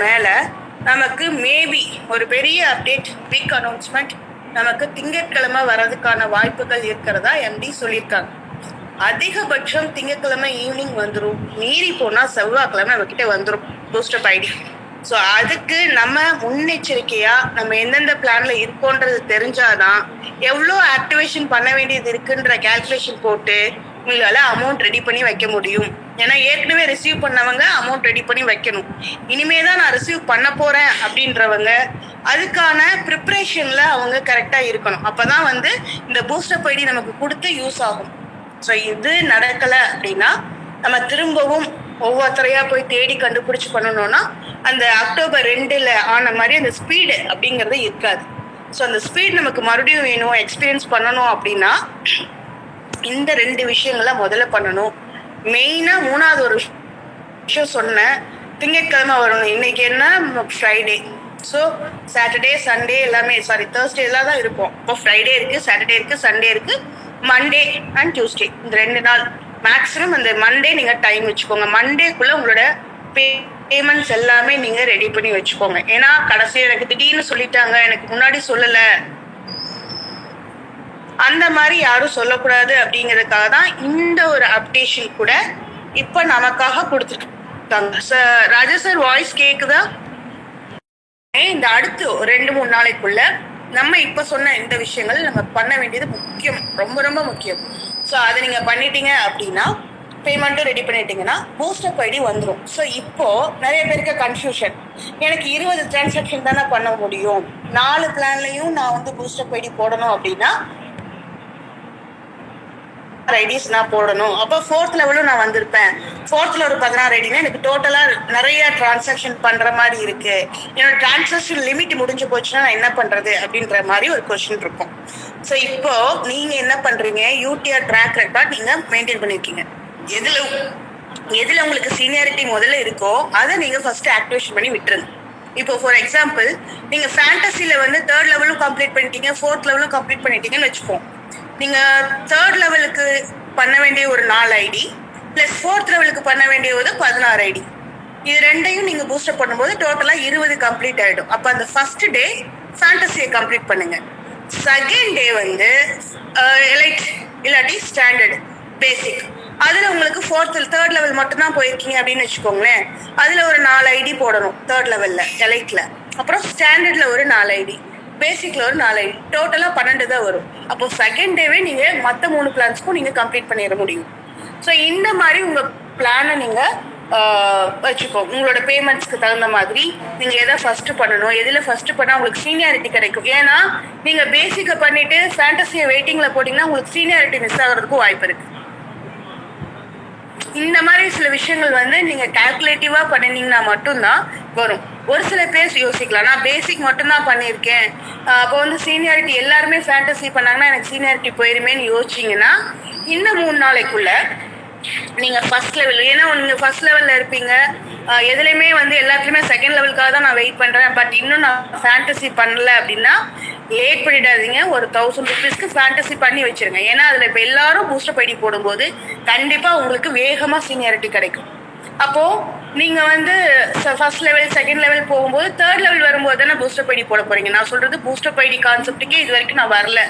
மேல நமக்கு மேபி ஒரு பெரிய அப்டேட், பிக் அனௌன்ஸ்மெண்ட் நமக்கு திங்கட்கிழமை வர்றதுக்கான வாய்ப்புகள் இருக்கிறதா எம்டி சொல்லியிருக்காங்க. அதிகபட்சம் திங்கட்கிழமை ஈவினிங் வந்துடும், மீறி போனா செவ்வாய்க்கிழமை நம்ம கிட்ட வந்துடும் பூஸ்டப் ஐடி. ஸோ அதுக்கு நம்ம முன்னெச்சரிக்கையா நம்ம எந்தெந்த பிளான்ல இருக்கோன்றது தெரிஞ்சாதான் எவ்வளோ ஆக்டிவேஷன் பண்ண வேண்டியது இருக்குன்ற கால்குலேஷன் போட்டு உங்களால அமௌண்ட் ரெடி பண்ணி வைக்க முடியும். ஏன்னா ஏற்கனவே ரிசீவ் பண்ணவங்க அமௌண்ட் ரெடி பண்ணி வைக்கணும். இனிமே தான் நான் ரிசீவ் பண்ண போறேன் அப்படின்றவங்க அதுக்கான ப்ரிப்ரேஷன்ல அவங்க கரெக்டா இருக்கணும். அப்பதான் இந்த பூஸ்டப் ஐடி நமக்கு கொடுத்து யூஸ் ஆகும். ஸோ இது நடக்கலை அப்படின்னா நம்ம திரும்பவும் ஒவ்வொருத்தரையா போய் தேடி கண்டுபிடிச்சு பண்ணணும்னா அந்த அக்டோபர் 2 ஆன மாதிரி அந்த ஸ்பீடு அப்படிங்கிறது இருக்காது. ஸோ அந்த ஸ்பீட் நமக்கு மறுபடியும் வேணும், எக்ஸ்பீரியன்ஸ் பண்ணணும் அப்படின்னா இந்த 2 விஷயங்களை முதல்ல பண்ணணும். மெயினா 3வது ஒரு விஷயம் சொன்னேன், திங்கட்கிழமை வரணும். இன்னைக்கு என்ன, ஃப்ரைடே. ஸோ சாட்டர்டே சண்டே எல்லாமே தேர்ஸ்டே எல்லாம் தான் இருப்போம். இப்போ ஃப்ரைடே இருக்கு, சாட்டர்டே இருக்கு, சண்டே இருக்கு, மண்டே அண்ட் டியூஸ்டே, இந்த 2 நாள் மேக்ஸிமம். அந்த மண்டே நீங்க டைம் வச்சுக்கோங்க. மண்டேக்குள்ள உங்களோட பேமெண்ட்ஸ் எல்லாமே நீங்க ரெடி பண்ணி வச்சுக்கோங்க. ஏன்னா கடைசியில் எனக்கு திடீர்னு சொல்லிட்டாங்க, எனக்கு முன்னாடி சொல்லல, அந்த மாதிரி யாரும் சொல்லக்கூடாது அப்படிங்கிறதுக்காக தான் இந்த ஒரு அப்டேஷன் கூட இப்ப நமக்காக கொடுத்துருக்காங்க. ராஜா சார் வாய்ஸ் கேக்குதா? இந்த அடுத்து 2-3 நாளைக்குள்ள நம்ம இப்ப சொன்ன இந்த விஷயங்கள் நம்ம பண்ண வேண்டியது முக்கியம், ரொம்ப ரொம்ப முக்கியம். ஸோ அதை நீங்க பண்ணிட்டீங்க அப்படின்னா, பேமெண்ட்டும் ரெடி பண்ணிட்டீங்கன்னா பூஸ்டப் ஐடி வந்துடும். ஸோ இப்போ நிறைய பேருக்கு கன்ஃபியூஷன், எனக்கு 20 டிரான்சாக்ஷன் தானே பண்ண முடியும், 4 பிளான்லையும் நான் பூஸ்டப் ஐடி போடணும் அப்படின்னா ஐடிஸ் நான் போடணும். அப்போ 4th லெவலும் நான் வந்திருப்பேன். 4th ஒரு 16 ஐடினா எனக்கு டோட்டலா நிறைய டிரான்சாக்ஷன் பண்ற மாதிரி இருக்கு, என்னோட டிரான்சாக்ஷன் லிமிட் முடிஞ்சு போச்சுன்னா நான் என்ன பண்றது அப்படின்ற மாதிரி ஒரு கொஸ்டின் இருக்கும். ஸோ இப்போ நீங்க என்ன பண்றீங்க, யூடிஆர் ட்ராக் ரெக்கார்ட் நீங்க மெயின்டைன் பண்ணிருக்கீங்க. எதுல உங்களுக்கு சீனியாரிட்டி முதல்ல இருக்கோ அதை நீங்க ஃபர்ஸ்ட் ஆக்டிவேஷன் பண்ணி விட்டுருங்க. இப்போ ஃபார் எக்ஸாம்பிள் நீங்க ஃபேண்டசில 3rd லெவலும் கம்ப்ளீட் பண்ணிட்டீங்க, 4th லெவலும் கம்ப்ளீட் பண்ணிட்டீங்கன்னு வச்சுப்போம். நீங்க 3rd லெவலுக்கு பண்ண வேண்டிய ஒரு 4 ஐடி பிளஸ் 4th லெவலுக்கு பண்ண வேண்டிய ஒரு 16 ஐடி, இது 2ஐயும் நீங்க பூஸ்டப் பண்ணும்போது டோட்டலா 20 கம்ப்ளீட் ஆயிடும். அப்ப அந்த ஃபர்ஸ்ட் டே ஃபேண்டசியை கம்ப்ளீட் பண்ணுங்க. செகண்ட் டே எலைட் இல்லாட்டி ஸ்டாண்டர்ட் பேசிக், அதுல உங்களுக்கு 3rd லெவல் மட்டும் தான் போயிருக்கீங்க அப்படின்னு வச்சுக்கோங்களேன். அதுல ஒரு 4 ஐடி போடணும் 3rd லெவல்ல எலைட்ல, அப்புறம் ஸ்டாண்டர்ட்ல ஒரு 4 ஐடி, பேசிக்ல ஒரு 4 ஐடி, டோட்டலா 12 தான் வரும். அப்போ செகண்ட் டேவே நீங்க மற்ற 3 பிளான்ஸ்க்கும் நீங்க கம்ப்ளீட் பண்ணிட முடியும். ஸோ இந்த மாதிரி உங்க பிளானை நீங்க வச்சுக்கோங்க. உங்களோட பேமெண்ட்ஸ்க்கு தகுந்த மாதிரி நீங்க எதை ஃபர்ஸ்ட் பண்ணணும், எதுல ஃபர்ஸ்ட் பண்ணா உங்களுக்கு சீனியாரிட்டி கிடைக்கும். ஏன்னா நீங்க பேசிக்கை பண்ணிட்டு ஃபேண்டசியை வெயிட்டிங்ல போட்டீங்கன்னா உங்களுக்கு சீனியாரிட்டி மிஸ் ஆகிறதுக்கும் வாய்ப்பு இருக்கு. இந்த மாதிரி சில விஷயங்கள் நீங்க கால்குலேட்டிவா பண்ணினீங்கன்னா மட்டும்தான் வரும். ஒரு சில பேர் யோசிக்கலாம், நான் பேசிக் மட்டும்தான் பண்ணியிருக்கேன், அப்போ சீனியாரிட்டி எல்லாருமே ஃபேண்டசி பண்ணாங்கன்னா எனக்கு சீனியாரிட்டி போயிருமேன்னு யோசிச்சிங்கன்னா இன்னும் 3 நாளைக்குள்ள நீங்க ஃபர்ஸ்ட் லெவல், ஏன்னா நீங்க ஃபர்ஸ்ட் லெவல்ல இருப்பீங்க, எதுலையுமே எல்லாத்துலயுமே செகண்ட் லெவலுக்காக தான் நான் வெயிட் பண்றேன், பட் இன்னும் நான் ஃபேண்டசி பண்ணல அப்படின்னா லேட் பண்ணிடாதீங்க. ஒரு 1000 ருபீஸ்க்கு ஃபேண்டசி பண்ணி வச்சிருங்க. ஏன்னா அதுல இப்ப எல்லாரும் பூஸ்டப் ஐடி போடும்போது கண்டிப்பா உங்களுக்கு வேகமா சீனியாரிட்டி கிடைக்கும். அப்போ நீங்க ஃபர்ஸ்ட் லெவல் செகண்ட் லெவல் போகும்போது 3rd லெவல் வரும்போது தானே பூஸ்டப் ஐடி போட போறீங்க. நான் சொல்றது பூஸ்டப் ஐடி கான்செப்டுக்கே இது வரைக்கும் நான் வரல,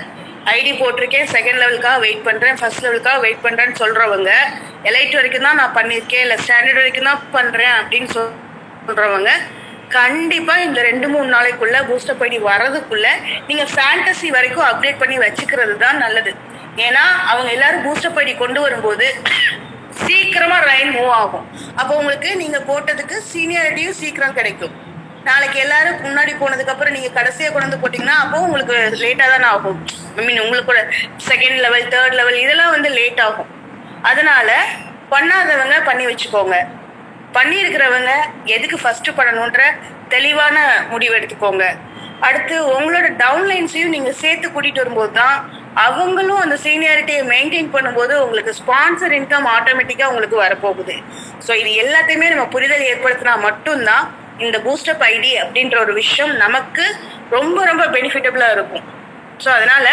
ஐடி போட்டிருக்கேன், செகண்ட் லெவலுக்காக வெயிட் பண்றேன், ஃபர்ஸ்ட் லெவலுக்காக வெயிட் பண்றேன்னு சொல்றவங்க, எலைட் வரைக்கும் தான் நான் பண்ணியிருக்கேன், இல்லை ஸ்டாண்டர்ட் வரைக்கும் தான் பண்றேன் அப்படின்னு சொல்றவங்க கண்டிப்பா இந்த 2-3 நாளைக்குள்ள பூஸ்டப் ஐடி வர்றதுக்குள்ள நீங்க ஃபேண்டசி வரைக்கும் அப்டேட் பண்ணி வச்சுக்கிறது தான் நல்லது. ஏன்னா அவங்க எல்லாரும் பூஸ்டப் ஐடி கொண்டு வரும்போது சீக்கிரமா லைன் மூவ் ஆகும். அப்போ உங்களுக்கு நீங்க போட்டதுக்கு சீனியாரிட்டியும் சீக்கிரம் கிடைக்கும். நாளைக்கு எல்லாரும் முன்னாடி போனதுக்கு அப்புறம் நீங்க கடைசியா கொண்டு போட்டீங்கன்னா அப்போ உங்களுக்கு லேட்டா தானே ஆகும். உங்களுக்கு செகண்ட் லெவல் 3rd லெவல் இதெல்லாம் லேட் ஆகும். அதனால பண்ணாதவங்க பண்ணி வச்சுக்கோங்க. பண்ணி இருக்கிறவங்க எதுக்கு ஃபர்ஸ்ட் பண்ணணுன்ற தெளிவான முடிவு எடுத்துக்கோங்க. அடுத்து உங்களோட டவுன்லைன்ஸையும் நீங்க சேர்த்து கூட்டிட்டு வரும்போது தான் அவங்களும் அந்த சீனியாரிட்டியை மெயின்டைன் பண்ணும்போது உங்களுக்கு ஸ்பான்சர் இன்கம் ஆட்டோமேட்டிக்கா உங்களுக்கு வரப்போகுது. ஸோ இது எல்லாத்தையுமே நம்ம புரிதல் ஏற்படுத்தினா மட்டும்தான் இந்த பூஸ்டப் ஐடி அப்படின்ற ஒரு விஷயம் நமக்கு ரொம்ப ரொம்ப பெனிஃபிட்டபிளா இருக்கும். ஸோ அதனால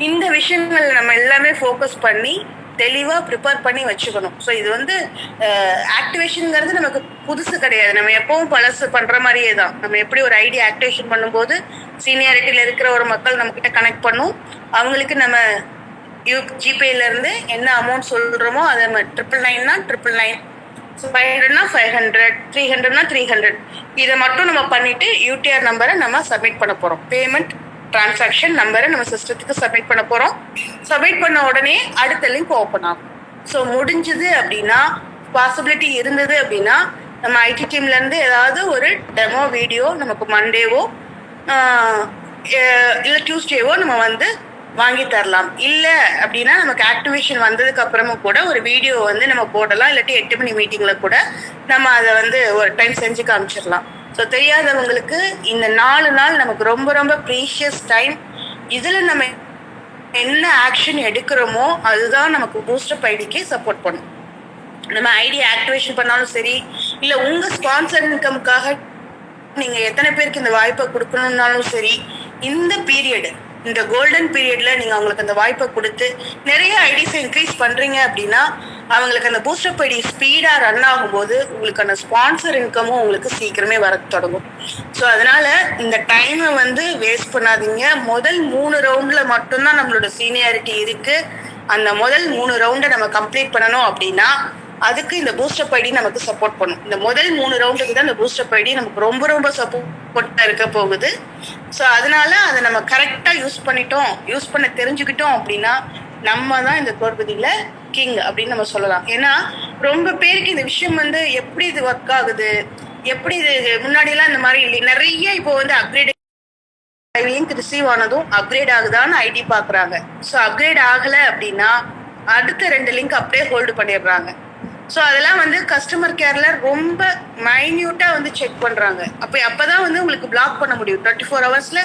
இந்த விஷயங்கள் நம்ம எல்லாமே ஃபோக்கஸ் பண்ணி தெளிவாக ப்ரிப்பேர் பண்ணி வச்சுக்கணும். ஸோ இது வந்து ஆக்டிவேஷனுங்கிறது நமக்கு புதுசு கிடையாது. நம்ம எப்பவும் பழசு பண்ணுற மாதிரியே தான். நம்ம எப்படி ஒரு ஐடி ஆக்டிவேஷன் பண்ணும்போது சீனியாரிட்டியில் இருக்கிற ஒரு மக்கள் நம்மக்கிட்ட கனெக்ட் பண்ணும். அவங்களுக்கு நம்ம ஜிபேலேருந்து என்ன அமௌண்ட் சொல்கிறோமோ அதை நம்ம 999னா 999, 500னா 500, 300னா 300, இதை மட்டும் நம்ம பண்ணிட்டு யூடிஆர் நம்பரை நம்ம சப்மிட் பண்ண போகிறோம். பேமெண்ட் டிரான்சாக்ஷன் நம்பரை நம்ம சிஸ்டத்துக்கு சப்மிட் பண்ண போகிறோம். சப்மிட் பண்ண உடனே அடுத்த லிங்க் ஓப்பன் ஆகும். ஸோ முடிஞ்சது அப்படின்னா, பாசிபிலிட்டி இருந்தது அப்படின்னா, நம்ம ஐடி டீம்லேருந்து ஏதாவது ஒரு டெமோ வீடியோ நமக்கு மண்டேவோ இல்லை டியூஸ்டேவோ நம்ம வந்து வாங்கி தரலாம். இல்லை அப்படின்னா நமக்கு ஆக்டிவேஷன் வந்ததுக்கு அப்புறமும் கூட ஒரு வீடியோ வந்து நம்ம போடலாம். இல்லாட்டி 8 மணி மீட்டிங்கில் கூட நம்ம அதை வந்து ஒரு டைம் செஞ்சு காமிச்சிடலாம். ஸோ தெரியாதவங்களுக்கு இந்த 4 நாள் நமக்கு ரொம்ப ரொம்ப ப்ரீஷியஸ் டைம். இதில் நம்ம என்ன ஆக்ஷன் எடுக்கிறோமோ அதுதான் நமக்கு பூஸ்டப் ஐடிக்கு சப்போர்ட் பண்ணும். நம்ம ஐடி ஆக்டிவேஷன் பண்ணாலும் சரி, இல்லை உங்கள் ஸ்பான்சர் இன்கமுக்காக நீங்கள் எத்தனை பேருக்கு இந்த வாய்ப்பை கொடுக்கணுன்னாலும் சரி, இந்த பீரியடு, இந்த கோல்டன் பீரியட்ல நீங்கள் அவங்களுக்கு அந்த வாய்ப்பை கொடுத்து நிறைய ஐடிஸை இன்க்ரீஸ் பண்ணுறீங்க அப்படின்னா அவங்களுக்கு அந்த பூஸ்டப் ஐடி ஸ்பீடாக ரன் ஆகும்போது உங்களுக்கான ஸ்பான்சர் இன்கமும் உங்களுக்கு சீக்கிரமே வர தொடங்கும். ஸோ அதனால இந்த டைமை வந்து வேஸ்ட் பண்ணாதீங்க. முதல் 3 ரவுண்டில் மட்டும்தான் நம்மளோட சீனியாரிட்டி இருக்குது. அந்த முதல் 3 ரவுண்டை நம்ம கம்ப்ளீட் பண்ணணும் அப்படின்னா அதுக்கு இந்த பூஸ்டப் ஐடி நமக்கு சப்போர்ட் பண்ணும். இந்த முதல் 3 ரவுண்டுக்கு தான் இந்த பூஸ்டப் ஐடி நமக்கு ரொம்ப ரொம்ப சப்போர்ட்டாக இருக்க போகுது. ஸோ அதனால அதை நம்ம கரெக்டாக யூஸ் பண்ண தெரிஞ்சுக்கிட்டோம் அப்படின்னா நம்ம தான் இந்த கோர்பதியில் கிங் அப்படின்னு நம்ம சொல்லலாம். ஏன்னா ரொம்ப பேருக்கு இந்த விஷயம் வந்து எப்படி இது ஒர்க் ஆகுது, எப்படி இது முன்னாடியெல்லாம் இந்த மாதிரி இல்லை. நிறைய இப்போ வந்து அப்கிரேட் லிங்க் ரிசீவ் ஆனதும் அப்கிரேட் ஆகுதான்னு ஐடி பார்க்குறாங்க. ஸோ அப்கிரேட் ஆகலை அப்படின்னா அடுத்த 2 லிங்க் அப்படியே ஹோல்டு பண்ணிடுறாங்க. ஸோ அதெல்லாம் வந்து கஸ்டமர் கேரில் ரொம்ப மைன்யூட்டாக வந்து செக் பண்ணுறாங்க. அப்போதான் வந்து உங்களுக்கு பிளாக் பண்ண முடியும். 24 ஹவர்ஸில்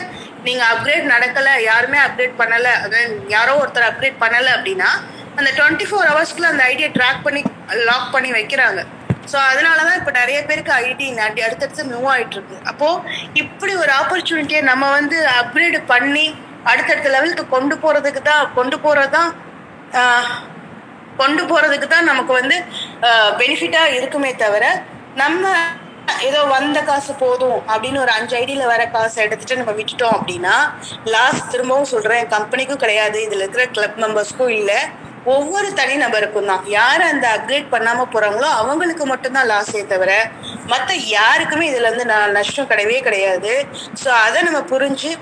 நீங்கள் அப்கிரேட் நடக்கலை, யாருமே அப்கிரேட் பண்ணலை, அதான் யாரோ ஒருத்தர் அப்கிரேட் பண்ணலை அப்படின்னா அந்த 24 ஹவர்ஸ்க்குள்ள அந்த ஐடியை ட்ராக் பண்ணி லாக் பண்ணி வைக்கிறாங்க. ஸோ அதனால தான் இப்போ நிறைய பேருக்கு ஐடி அடுத்தடுத்து மூவ் ஆகிட்டு இருக்கு. அப்போது இப்படி ஒரு ஆப்பர்ச்சுனிட்டியை நம்ம வந்து அப்கிரேடு பண்ணி அடுத்தடுத்த லெவலுக்கு கொண்டு போகிறதுக்கு தான் நமக்கு வந்து பெனிஃபிட்டாக இருக்குமே தவிர, நம்ம ஏதோ வந்த காசு போதும் அப்படின்னு ஒரு 5 ஐடியில் வர காசை எடுத்துட்டு நம்ம விட்டுட்டோம் அப்படின்னா லாஸ், திரும்பவும் சொல்கிறேன், கம்பெனிக்கும் கிடையாது, இதில் இருக்கிற கிளப் மெம்பர்ஸ்க்கும் இல்லை, ஒவ்வொரு தனி நபருக்கும் தான். யார் அந்த அப்கிரேட் பண்ணாமல் போகிறாங்களோ அவங்களுக்கு மட்டும்தான் லாஸே தவிர மற்ற யாருக்குமே இதில் வந்து நஷ்டம் கிடையவே கிடையாது. ஸோ அதை நம்ம புரிஞ்சு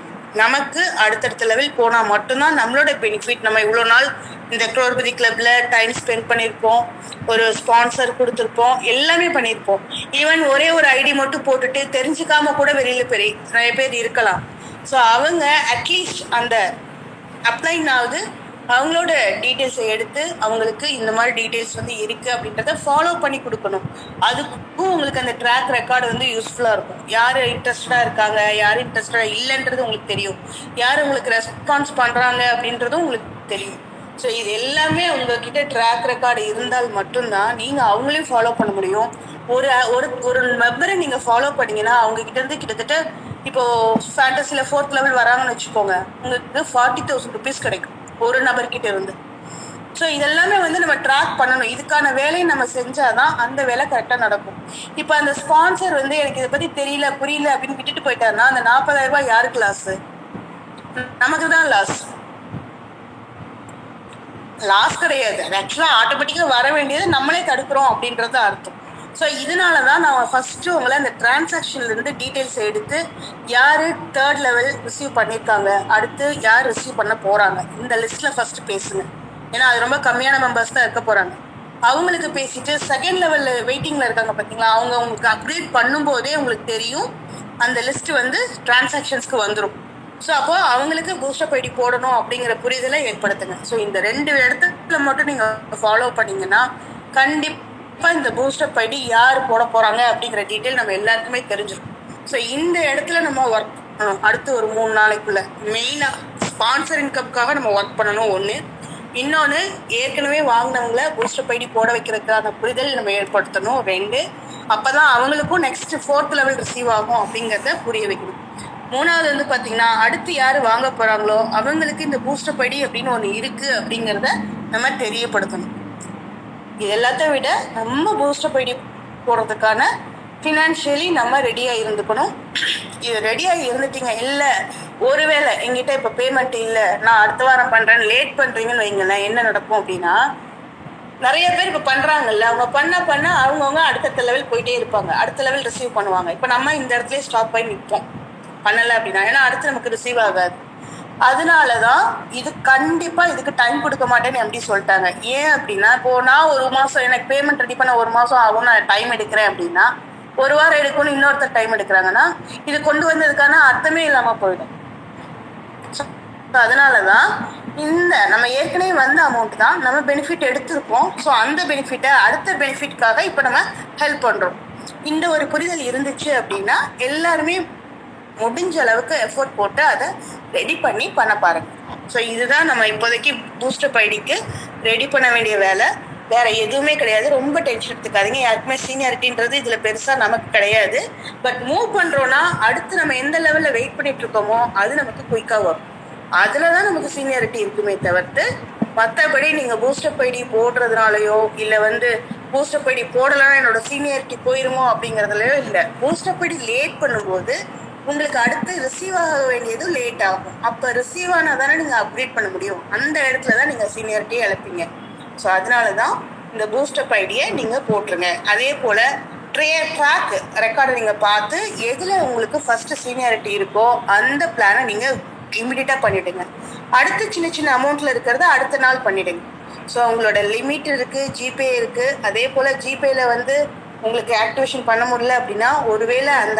நமக்கு அடுத்தடுத்த லெவல் போனால் மட்டும்தான் நம்மளோட பெனிஃபிட். நம்ம இவ்வளோ நாள் இந்த குரோர்பதி கிளப்ல டைம் ஸ்பெண்ட் பண்ணியிருப்போம், ஒரு ஸ்பான்சர் கொடுத்துருப்போம், எல்லாமே பண்ணியிருப்போம். ஈவன் ஒரே ஒரு ஐடி மட்டும் போட்டுட்டு தெரிஞ்சுக்காம கூட வெளியில் நிறைய பேர் இருக்கலாம். ஸோ அவங்க அட்லீஸ்ட் அந்த அப்ளைனாவது அவங்களோட டீட்டெயில்ஸை எடுத்து அவங்களுக்கு இந்த மாதிரி டீட்டெயில்ஸ் வந்து இருக்குது அப்படின்றத ஃபாலோ பண்ணி கொடுக்கணும். அதுக்கும் உங்களுக்கு அந்த ட்ராக் ரெக்கார்டு வந்து யூஸ்ஃபுல்லாக இருக்கும். யார் இன்ட்ரெஸ்டடாக இருக்காங்க, யார் இன்ட்ரெஸ்டடாக இல்லைன்றது உங்களுக்கு தெரியும், யார் உங்களுக்கு ரெஸ்பான்ஸ் பண்ணுறாங்க அப்படின்றதும் உங்களுக்கு தெரியும். ஸோ இது எல்லாமே உங்ககிட்ட ட்ராக் ரெக்கார்டு இருந்தால் மட்டும்தான் நீங்கள் அவங்களையும் ஃபாலோ பண்ண முடியும். ஒரு ஒரு மெம்பரை நீங்கள் ஃபாலோ பண்ணிங்கன்னா அவங்ககிட்ட இருந்து கிட்டத்தட்ட இப்போது ஃபேண்டஸியில் 4th லெவல் வராங்கன்னு வச்சுக்கோங்க, உங்களுக்கு 40,000 rupees கிடைக்கும் ஒரு நபர்கிட்ட இருந்து. ஸோ இதெல்லாமே வந்து நம்ம ட்ராக் பண்ணணும். இதுக்கான வேலையை நம்ம செஞ்சாதான் அந்த வேலை கரெக்டாக நடக்கும். இப்போ அந்த ஸ்பான்சர் வந்து எனக்கு இதை பற்றி தெரியல புரியல அப்படின்னு விட்டுட்டு போயிட்டாருன்னா அந்த 40,000 ரூபாய் யாருக்கு லாஸு? நமக்கு தான் லாஸ் கிடையாது. அது ஆக்சுவலாக ஆட்டோமேட்டிக்காக வர வேண்டியது நம்மளே தடுக்கிறோம் அப்படின்றது அர்த்தம். ஸோ இதனால தான் நான் ஃபஸ்ட்டு உங்களை அந்த டிரான்சாக்ஷன்லேருந்து டீட்டெயில்ஸ் எடுத்து யார் 3rd லெவல் ரிசீவ் பண்ணியிருக்காங்க, அடுத்து யார் ரிசீவ் பண்ண போகிறாங்க, இந்த லிஸ்ட்டில் ஃபஸ்ட்டு பேசுங்க. ஏன்னா அது ரொம்ப கம்மியான மெம்பர்ஸ் தான் இருக்க போகிறாங்க. அவங்களுக்கு பேசிட்டு 2nd லெவலில் வெயிட்டிங்கில் இருக்காங்க பார்த்தீங்களா, அவங்க உங்களுக்கு அப்கிரேட் பண்ணும்போதே உங்களுக்கு தெரியும் அந்த லிஸ்ட்டு வந்து டிரான்சாக்ஷன்ஸ்க்கு வந்துடும். ஸோ அப்போ அவங்களுக்கு பூஸ்டப் ஐடி போடணும் அப்படிங்கிற புரிதலை ஏற்படுத்துங்க. ஸோ இந்த 2 இடத்துல மட்டும் நீங்கள் ஃபாலோ பண்ணிங்கன்னா கண்டிப்பாக இந்த பூஸ்டப் ஐடி யார் போட போகிறாங்க அப்படிங்கிற டீட்டெயில் நம்ம எல்லாருக்குமே தெரிஞ்சிடும். ஸோ இந்த இடத்துல நம்ம ஒர்க் பண்ணணும். அடுத்து ஒரு 3 நாளைக்குள்ளே மெயினாக ஸ்பான்சர் இன்கம்காக நம்ம ஒர்க் பண்ணணும். ஒன்று, இன்னொன்று ஏற்கனவே வாங்கினவங்கள பூஸ்டப் ஐடி போட வைக்கிறதுக்கான புரிதல் நம்ம ஏற்படுத்தணும். 2, அப்போ தான் அவங்களுக்கும் நெக்ஸ்ட் 4th லெவல் ரிசீவ் ஆகும் அப்படிங்கிறத புரிய வைக்கணும். 3வது வந்து பார்த்தீங்கன்னா அடுத்து யார் வாங்க போகிறாங்களோ அவங்களுக்கு இந்த பூஸ்டப் ஐடி அப்படின்னு ஒன்று இருக்குது அப்படிங்கிறத நம்ம தெரியப்படுத்தணும். இது எல்லாத்தையும் விட நம்ம பூஸ்டப் ஐடி போடுறதுக்கான ஃபினான்ஷியலி நம்ம ரெடியாக இருந்துக்கணும். இது ரெடியாக இருந்துட்டீங்க, இல்லை ஒருவேளை எங்கிட்ட இப்போ பேமெண்ட் இல்லை, நான் அடுத்த வாரம் பண்ணுறேன்னு லேட் பண்ணுறீங்கன்னு வைங்களேன், என்ன நடக்கும் அப்படின்னா, நிறைய பேர் இப்போ பண்ணுறாங்கல்ல, அவங்க பண்ண அவங்கவுங்க அடுத்த லெவல் போயிட்டே இருப்பாங்க, அடுத்த லெவல் ரிசீவ் பண்ணுவாங்க. இப்போ நம்ம இந்த இடத்துல ஸ்டாப் பண்ணி நிற்போம் பண்ணலை அப்படின்னா, ஏன்னா அடுத்து நமக்கு ரிசீவ் ஆகாது. அதனால தான் இது கண்டிப்பாக இதுக்கு டைம் கொடுக்க மாட்டேன்னு எப்படி சொல்லிட்டாங்க. ஏன் அப்படின்னா, இப்போது நான் ஒரு மாதம் எனக்கு பேமெண்ட் ரெடி பண்ண ஒரு மாதம் ஆகும், நான் டைம் எடுக்கிறேன் அப்படின்னா, ஒரு வாரம் எடுக்கணும் இன்னொருத்தர் டைம் எடுக்கிறாங்கன்னா, இது கொண்டு வந்ததுக்கான அர்த்தமே இல்லாமல் போயிடும். அதனால தான் இந்த நம்ம ஏற்கனவே வந்த அமௌண்ட் தான் நம்ம பெனிஃபிட் எடுத்திருக்கோம். ஸோ அந்த பெனிஃபிட்டை அடுத்த பெனிஃபிட்காக இப்போ நம்ம ஹெல்ப் பண்ணுறோம். இந்த ஒரு புரிதல் இருந்துச்சு அப்படின்னா எல்லாருமே முடிஞ்ச அளவுக்கு எஃபோர்ட் போட்டு அதை ரெடி பண்ண பாருங்க. ஸோ இதுதான் நம்ம இப்போதைக்கு பூஸ்டப் ஐடிக்கு ரெடி பண்ண வேண்டிய வேலை, வேற எதுவுமே கிடையாது. ரொம்ப டென்ஷன் எடுத்துக்காதீங்க. யாருக்குமே சீனியாரிட்டின்றது இதுல பெருசா நமக்கு கிடையாது. பட் மூவ் பண்றோம்னா அடுத்து நம்ம எந்த லெவல்ல வெயிட் பண்ணிட்டு இருக்கோமோ அது நமக்கு குயிக்கா வரும். அதுலதான் நமக்கு சீனியாரிட்டி இருக்குமே தவிர்த்து மற்றபடி நீங்க பூஸ்டப் ஐடி போடுறதுனாலயோ இல்ல பூஸ்டப் ஐடி போடலாம் என்னோட சீனியாரிட்டி போயிருமோ அப்படிங்கறதுலயோ இல்ல. பூஸ்டப் ஐடி லேட் பண்ணும்போது உங்களுக்கு அடுத்து ரிசீவ் ஆக வேண்டியது லேட் ஆகும். அப்ப ரிசீவ் ஆனா தானே நீங்க அப்டேட் பண்ண முடியும். அந்த இடத்துலதான் நீங்க சீனியாரிட்டியை இழப்பீங்க. ஸோ அதனால தான் இந்த பூஸ்டப் ஐடியை நீங்கள் போட்டுருங்க. அதே போல் ட்ராக் ரெக்கார்டை நீங்கள் பார்த்து எதில் உங்களுக்கு ஃபஸ்ட்டு சீனியாரிட்டி இருக்கோ அந்த பிளானை நீங்கள் இமிடியட்டாக பண்ணிவிடுங்க. அடுத்து சின்ன சின்ன அமௌண்ட்டில் இருக்கிறத அடுத்த நாள் பண்ணிவிடுங்க. ஸோ உங்களோட லிமிட் இருக்குது, ஜிபே இருக்குது. அதே போல் ஜிபேயில் உங்களுக்கு ஆக்டிவேஷன் பண்ண முடியல அப்படின்னா, ஒருவேளை அந்த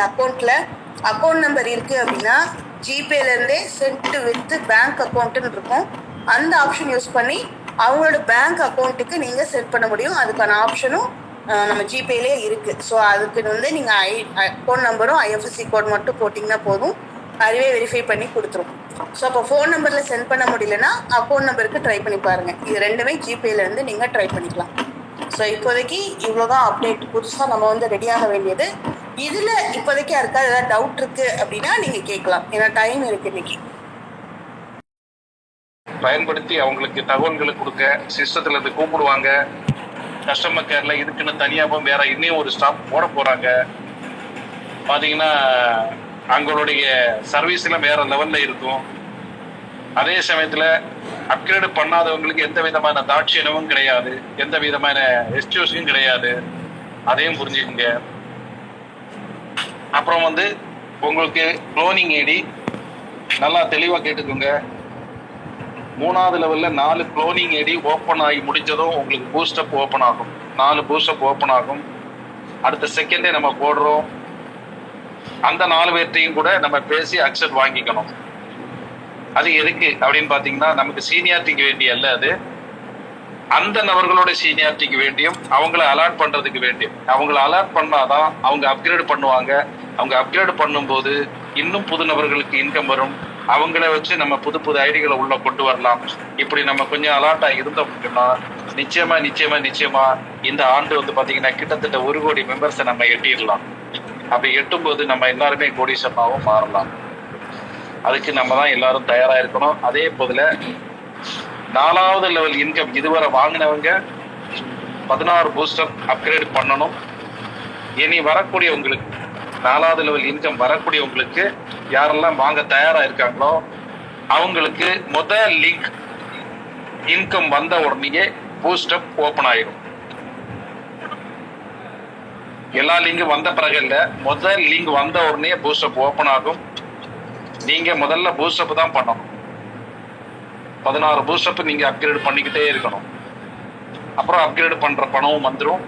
அக்கௌண்ட் நம்பர் இருக்குது அப்படின்னா ஜிபேலேருந்தே சென்ட் வித் பேங்க் அக்கௌண்ட்டுன்னு இருக்கும். அந்த ஆப்ஷன் யூஸ் பண்ணி அவங்களோட பேங்க் அக்கௌண்ட்டுக்கு நீங்கள் செட் பண்ண முடியும். அதுக்கான ஆப்ஷனும் நம்ம ஜிபேலே இருக்குது. ஸோ அதுக்கு நீங்கள் அக்கௌண்ட் நம்பரும் ஐஎஃப்எஸ்சி கோட் மட்டும் போட்டிங்கன்னா போதும், அதுவே வெரிஃபை பண்ணி கொடுத்துரும். ஸோ அப்போ ஃபோன் நம்பரில் சென்ட் பண்ண முடியலன்னா அக்கௌண்ட் நம்பருக்கு ட்ரை பண்ணி பாருங்கள். இது ரெண்டுமே ஜிபேலேருந்து நீங்கள் ட்ரை பண்ணிக்கலாம். ஸோ இப்போதைக்கு இவ்வளோதான் அப்டேட். புதுசாக நம்ம ரெடியாக வேண்டியது. இதில் இப்போதைக்கு யாருக்காவது ஏதாவது டவுட் இருக்குது அப்படின்னா நீங்கள் கேட்கலாம், ஏன்னா டைம் இருக்குது இன்னைக்கு. பயன்படுத்தி அவங்களுக்கு தகவல்களை கொடுக்க சிஸ்டத்துல இருந்து கூப்பிடுவாங்க. கஸ்டமர் கேர்ல இதுக்குன்னு தனியாக வேற இன்னும் ஒரு ஸ்டாஃப் போட போறாங்க. பாத்தீங்கன்னா அவங்களுடைய சர்வீஸ்ல வேற லெவல்ல இருக்கும். அதே சமயத்துல அப்கிரேட் பண்ணாதவங்களுக்கு எந்த விதமான தாட்சியனமும் கிடையாது, எந்த விதமான எக்ஸ்கியூஸும் கிடையாது. அதையும் புரிஞ்சுக்குங்க. அப்புறம் உங்களுக்கு குளோனிங் ஐடி நல்லா தெளிவா கேட்டுக்கோங்க. 3வது லெவல்ல 4 குளோனிங் ஐடி ஓப்பன் ஆகி முடிஞ்சதும் உங்களுக்கு பூஸ்டப் ஓப்பன் ஆகும். 4 பூஸ்டப் ஓப்பன் ஆகும். அடுத்த செகண்டே நம்ம போடுறோம். அந்த 4 பேர்த்தையும் கூட நம்ம பேசி அக்செப்ட் வாங்கிக்கணும். அது எதுக்கு அப்படின்னு பாத்தீங்கன்னா, நமக்கு சீனியாரிட்டிக்கு வேண்டிய அல்ல, அது அந்த நபர்களோட சீனியாரிட்டிக்கு வேண்டியும் அவங்கள அலாட் பண்றதுக்கு வேண்டியும். அவங்கள அலாட் பண்ணாதான் அவங்க அப்கிரேட் பண்ணுவாங்க. அவங்க அப்கிரேட் பண்ணும்போது இன்னும் புது நபர்களுக்கு இன்கம் வரும். அவங்கள வச்சு நம்ம புது புது ஐடிகளை உள்ள கொண்டு வரலாம். இப்படி நம்ம கொஞ்சம் அலாட்டா இருந்தோம் அப்படின்னா நிச்சயமா இந்த ஆண்டு பாத்தீங்கன்னா கிட்டத்தட்ட 1 கோடி மெம்பர்ஸை நம்ம எட்டிடலாம். அப்படி எட்டும்போது நம்ம எல்லாருமே கோடீஸ்வரனாகவும் மாறலாம். அதுக்கு நம்ம தான் எல்லாரும் தயாரா இருக்கணும். அதே போதுல 4வது லெவல் இன்கம் இதுவரை வாங்கினவங்க 16 பூஸ்டர் அப்கிரேட் பண்ணணும். இனி வரக்கூடியவங்களுக்கு 4வது லெவல் இன்கம் வரக்கூடியவங்களுக்கு யாரெல்லாம் வாங்க தயாரா இருக்காங்களோ அவங்களுக்கு முதல் லிங்க் இன்கம் வந்த உடனே பூஸ்டப் ஓபன் ஆயிடும். எல்லா லிங்கும் வந்த பிறகு இல்ல, முதல் லிங்க் வந்த உடனே பூஸ்டப் ஓபன் ஆகும். நீங்க முதல்ல பூஸ்டப் தான் பண்ணணும். 16 பூஸ்டப் நீங்க அப்கிரேட் பண்ணிக்கிட்டே இருக்கணும். அப்புறம் அப்கிரேட் பண்ற பணமும் வந்துடும்.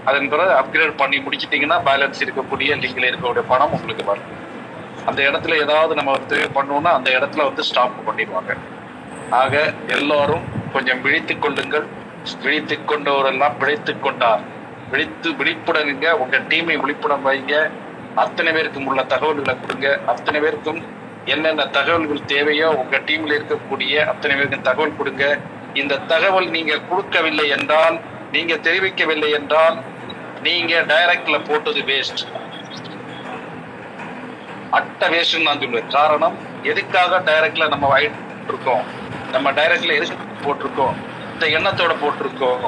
அதன் பிறகு அப்கிரேட் பண்ணி முடிச்சிட்டிங்கன்னா பேலன்ஸ் இருக்கக்கூடிய லிங்க்ல இருக்கக்கூடிய பணம் உங்களுக்கு வரும். அந்த இடத்துல ஏதாவது நம்ம பண்ணோம்னா அந்த இடத்துல ஸ்டாப் பண்ணிடுவாங்க. ஆக எல்லாரும் கொஞ்சம் விழித்துக் கொள்ளுங்கள். விழித்துக் கொண்டவரெல்லாம் பிழைத்துக் கொண்டார். விழிப்புடனுங்க. உங்க டீமை விழிப்புடன் வைங்க. அத்தனை பேருக்கும் உள்ள தகவல்களை கொடுங்க. அத்தனை பேருக்கும் என்னென்ன தகவல்கள் தேவையோ உங்க டீம்ல இருக்கக்கூடிய அத்தனை பேருக்கும் தகவல் கொடுங்க. இந்த தகவல் நீங்க கொடுக்கவில்லை என்றால், நீங்க தெரிவிக்கவில்லை என்றால், நீங்க டைரக்ட்ல போட்டது வேஸ்ட், அட்ட வேஸ்ட் நான் சொல்லுவேன். காரணம், எதுக்காக டைரக்ட்ல நம்ம இருக்கோம், நம்ம டைரக்ட்ல எதுக்கு போட்டிருக்கோம், இந்த எண்ணத்தோட போட்டிருக்கோம்.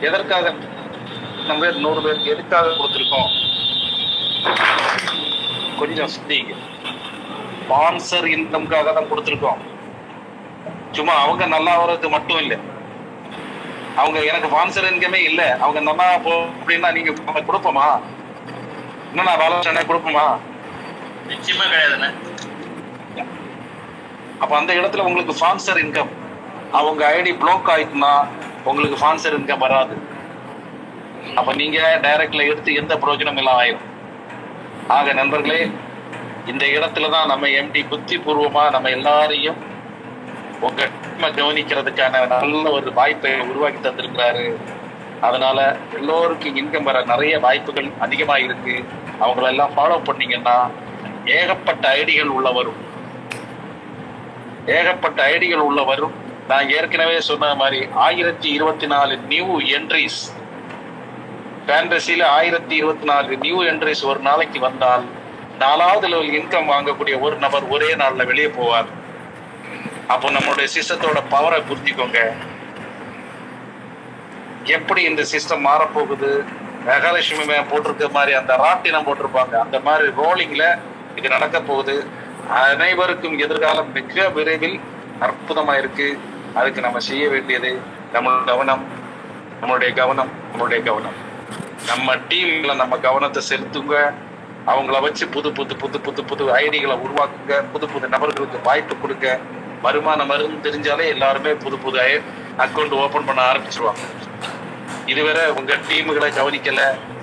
எதற்காக நம்ம பேர் 100 பேருக்கு எதுக்காக கொடுத்துருக்கோம்? கொஞ்சம் சிந்திங்க. ஸ்பான்சர் இன்கம்காக தான் கொடுத்துருக்கோம். சும்மா அவங்க நல்லா வர்றது மட்டும் இல்லை. அவங்க எனக்கு ஸ்பான்சர் இன்கமே இல்லை, அவங்க நல்லா போ அப்படின்னா நீங்க கொடுப்போமா? இன்னும் நான் வேலை கொடுப்போமா? நிச்சயமா கிடையாதுண்ணே. அப்ப அந்த இடத்துல உங்களுக்கு ஸ்பான்சர் இன்கம், அவங்க ஐடி பிளாக் ஆயிட்டுனா உங்களுக்கு ஸ்பான்சர் இன்கம் வராது. அப்ப நீங்க டைரக்ட்ல எடுத்து எந்த பிரயோஜனம் எல்லாம் ஆயிடும். ஆக நண்பர்களே, இந்த இடத்துலதான் நம்ம எம்டி புத்தி பூர்வமா நம்ம எல்லாரையும் உங்க கவனிக்கிறதுக்கான நல்ல ஒரு வாய்ப்பை உருவாக்கி தந்திருக்கிறாரு. அதனால எல்லோருக்கும் இன்கம் வர நிறைய வாய்ப்புகள் அதிகமா இருக்கு. அவங்களெல்லாம் ஃபாலோ பண்ணீங்கன்னா ஏகப்பட்ட ஐடிகள் உள்ள வரும். ஏகப்பட்ட ஐடிகள் உள்ள வரும். நான் ஏற்கனவே சொன்ன மாதிரி 1024 நியூ என்ட்ரிஸ், ஃபேண்டசியில 1024 நியூ என்ட்ரிஸ் ஒரு நாளைக்கு வந்தால் 4வது லெவல் இன்கம் வாங்கக்கூடிய ஒரு நபர் ஒரே நாள்ல வெளியே போவார். அப்போ நம்மளுடைய சிஸ்டத்தோட பவரை புரிஞ்சுக்கோங்க. எப்படி இந்த சிஸ்டம் மாறப்போகுது, மகாலட்சுமி போட்டிருக்க மாதிரி அந்த ராட்டினம் போட்டிருப்பாங்க, அந்த மாதிரி ரோலிங்ல இது நடக்க போகுது. அனைவருக்கும் எதிர்காலம் மிக விரைவில் அற்புதமா இருக்கு. அதுக்கு நம்ம செய்ய வேண்டியது நம்மளுடைய கவனம், நம்மளுடைய கவனம், நம்மளுடைய கவனம். நம்ம டீம்ல நம்ம கவனத்தை செலுத்துங்க. அவங்கள வச்சு புது புது புது புது புது ஐடிகளை உருவாக்குங்க. புது புது நபர்களுக்கு வாய்ப்பு கொடுங்க. வருமானம் வரும்னு தெரிஞ்சாலே எல்லாருமே புது புது அக்கௌண்ட் ஓபன் பண்ண ஆரம்பிச்சிருவாங்க. இதுவரை உங்க டீமுகளை கவனிக்கல,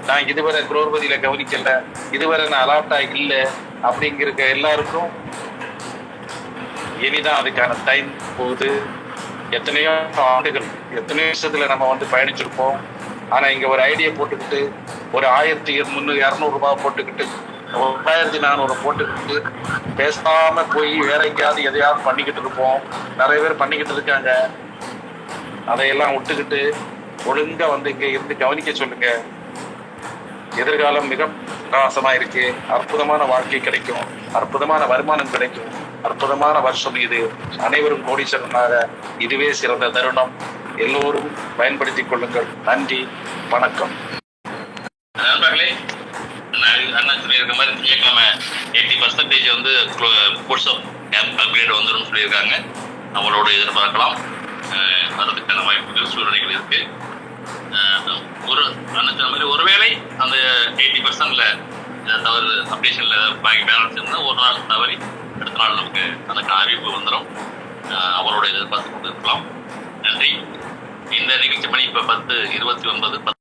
நான் இதுவரை குரோர்பதியில கவனிக்கல, இதுவரை நான் அலாட்டா இல்லை அப்படிங்கிற எல்லாருக்கும் இனிதான் அதுக்கான டைம் போகுது. எத்தனையோ ஆண்டுகள், எத்தனையோ வருஷத்துல நம்ம பயணிச்சிருப்போம். ஆனா இங்க ஒரு ஐடியா போட்டுக்கிட்டு ஒரு 1300-200 ரூபாய் போட்டுக்கிட்டு 1400 போட்டுக்கிட்டு பேசாம போய் வேற எங்கேயாவது எதையாவது பண்ணிக்கிட்டு இருப்போம். நிறைய பேர் பண்ணிக்கிட்டு இருக்காங்க. அதையெல்லாம் விட்டுக்கிட்டு ஒழுங்கா இங்க இருந்து கவனிக்க சொல்லுங்க. எதிர்காலம் மிக பிரகாசமா இருக்கு. அற்புதமான வாழ்க்கை கிடைக்கும், அற்புதமான வருமானம் கிடைக்கும், அற்புதமான வருஷம் இது. அனைவரும் கோடீஸ்வரனாக இதுவே சிறந்த தருணம். எல்லோரும் பயன்படுத்திக் கொள்ளுங்கள். நன்றி, வணக்கம். நண்பர்களே, அண்ணா சொல்லியிருக்க மாதிரி திங்கட்கிழமை 80% கோர்ஸ் ஆஃப் அப்கிரேட் வந்துடும் சொல்லியிருக்காங்க. அவங்களோட எதிர்பார்க்கலாம். அதுக்கான வாய்ப்புகள் சூழ்நிலைகள் இருக்கு. ஒரு அண்ணா சொன்ன மாதிரி ஒருவேளை அந்த 80%ல தவறு அப்டேஷன்ல பாக்கி பேலன்ஸ் இருந்தால் ஒரு நாள் தவறி அடுத்த நாள் நமக்கு அதுக்கு அறிவிப்பு வந்துடும். அவரோட எதிர்பார்த்து கொண்டு இருக்கலாம். நன்றி. இந்த நிகழ்ச்சி மணி இப்போ 10:29